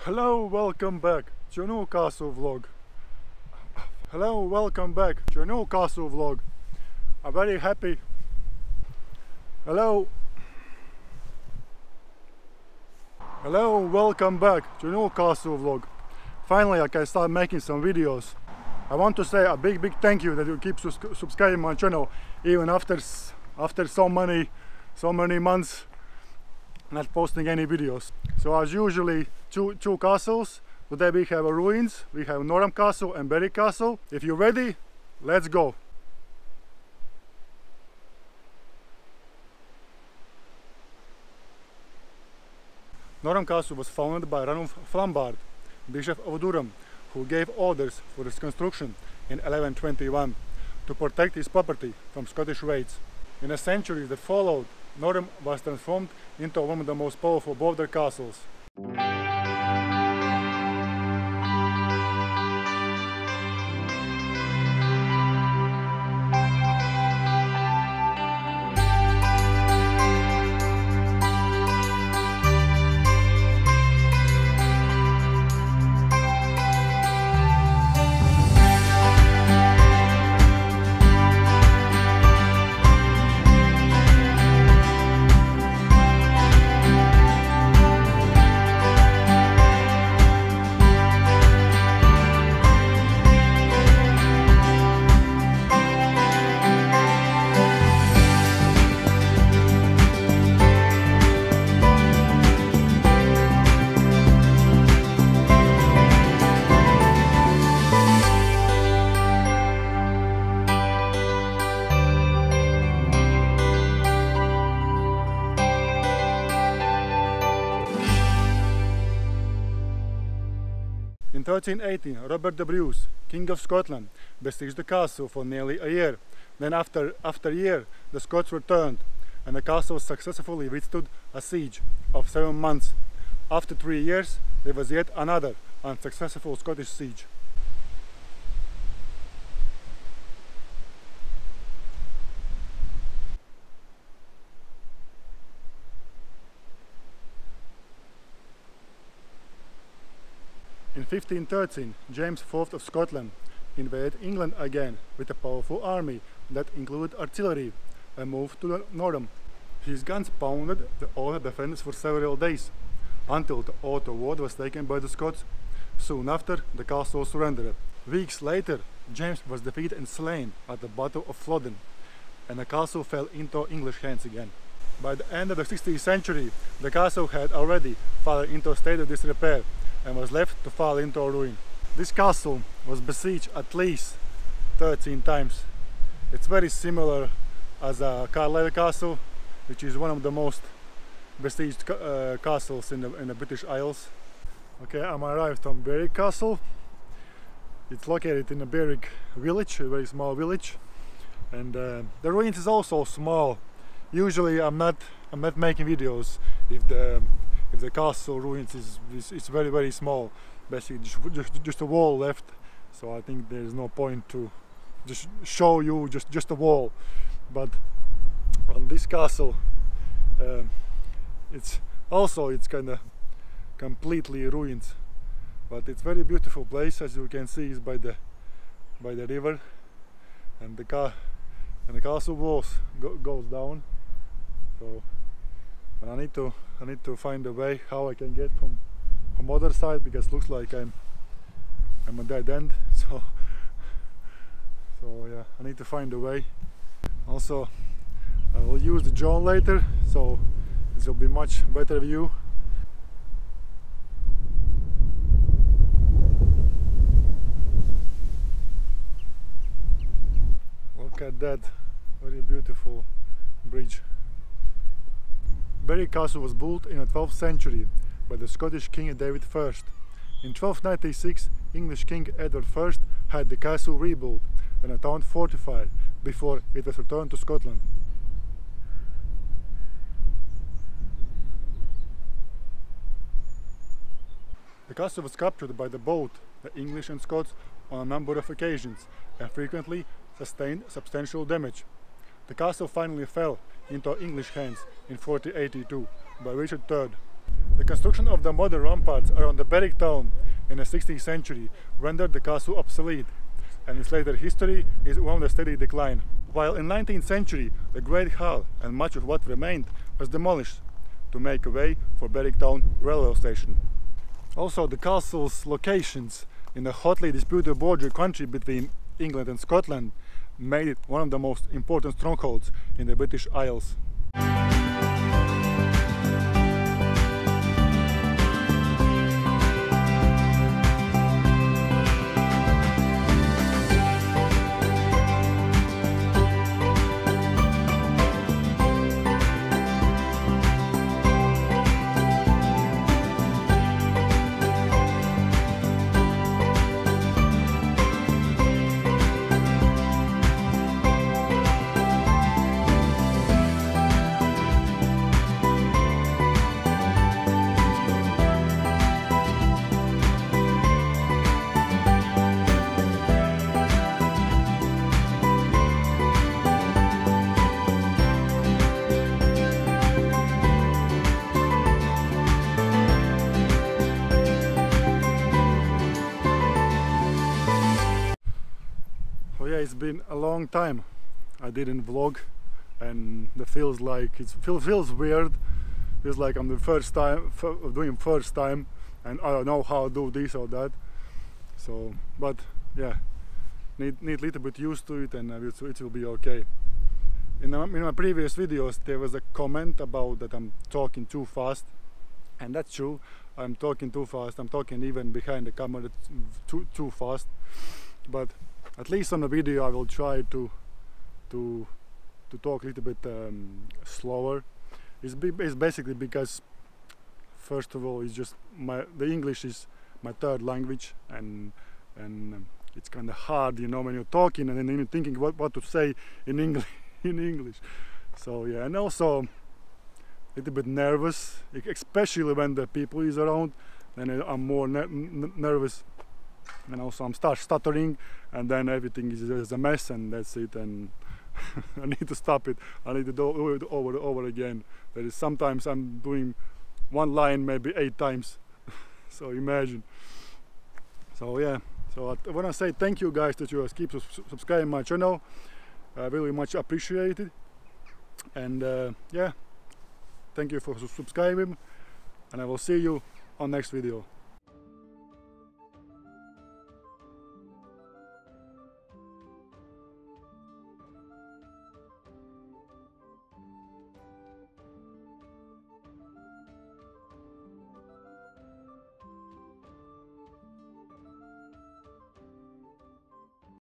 Hello, welcome back to a Newcastle vlog. Hello, welcome back to a Newcastle vlog. I'm very happy. Hello, welcome back to a Newcastle vlog. Finally, I can start making some videos. I want to say a big thank you that you keep subscribing my channel even after so many months not posting any videos. So as usually, two castles. Today we have ruins. We have Norham Castle and Berwick Castle. If you're ready, let's go. Norham Castle was founded by Ranulph Flambard, Bishop of Durham, who gave orders for its construction in 1121 to protect his property from Scottish raids. In the centuries that followed, Norham was transformed into one of the most powerful border castles. In 1318, Robert the Bruce, King of Scotland, besieged the castle for nearly a year. Then after a year, the Scots returned, and the castle successfully withstood a siege of 7 months. After 3 years, there was yet another unsuccessful Scottish siege. In 1513, James IV of Scotland invaded England again with a powerful army that included artillery and moved to Norham. His guns pounded the old defenders for several days, until the outer ward was taken by the Scots. Soon after, the castle surrendered. Weeks later, James was defeated and slain at the Battle of Flodden, and the castle fell into English hands again. By the end of the 16th century, the castle had already fallen into a state of disrepair and was left to fall into ruin. This castle was besieged at least 13 times. It's very similar as a Carlisle Castle, which is one of the most besieged castles in the British Isles. Okay, I'm arrived on Berwick Castle. It's located in a Berwick village, a very small village, and the ruins is also small. Usually I'm not making videos if the castle ruins is very small, basically just a wall left, so I think there is no point to just show you just a wall. But on this castle, it's kind of completely ruined, but it's very beautiful place. As you can see, is by the river, and the castle walls goes down. So, and I need to find a way how I can get from other side, because it looks like I'm a dead end. So yeah, I need to find a way. Also, I will use the drone later, so this will be much better view. Look at that very beautiful bridge. Berwick Castle was built in the 12th century by the Scottish King David I. In 1296, English King Edward I had the castle rebuilt and a town fortified before it was returned to Scotland. The castle was captured by both the English and Scots on a number of occasions and frequently sustained substantial damage. The castle finally fell into English hands in 1482 by Richard III. The construction of the modern ramparts around the Berwick town in the 16th century rendered the castle obsolete, and its later history is on a steady decline. While in the 19th century the Great Hall and much of what remained was demolished to make a way for Berwick town railway station. Also, the castle's locations in the hotly disputed border country between England and Scotland made it one of the most important strongholds in the British Isles. Yeah, it's been a long time I didn't vlog, and it feels like feels weird. Feels like I'm the first time and I don't know how to do this or that. So, but yeah, need a little bit used to it, and it will be okay. In my previous videos there was a comment about that I'm talking too fast, and that's true. I'm talking too fast. I'm talking even behind the camera too fast, but at least on the video I will try to talk a little bit slower. It's basically because, first of all, it's just the English is my third language, and it's kind of hard, you know, when you're talking and then you're thinking what to say in English. So yeah, and also a little bit nervous, especially when the people is around. Then I'm more nervous. And also I'm stuttering, and then everything is a mess, and that's it, and I need to stop it. I need to do it over again. There is sometimes I'm doing one line maybe 8 times. So imagine. So yeah, so I want to say thank you guys that you keep subscribing my channel. I really much appreciate it, and yeah, thank you for subscribing, and I will see you on next video.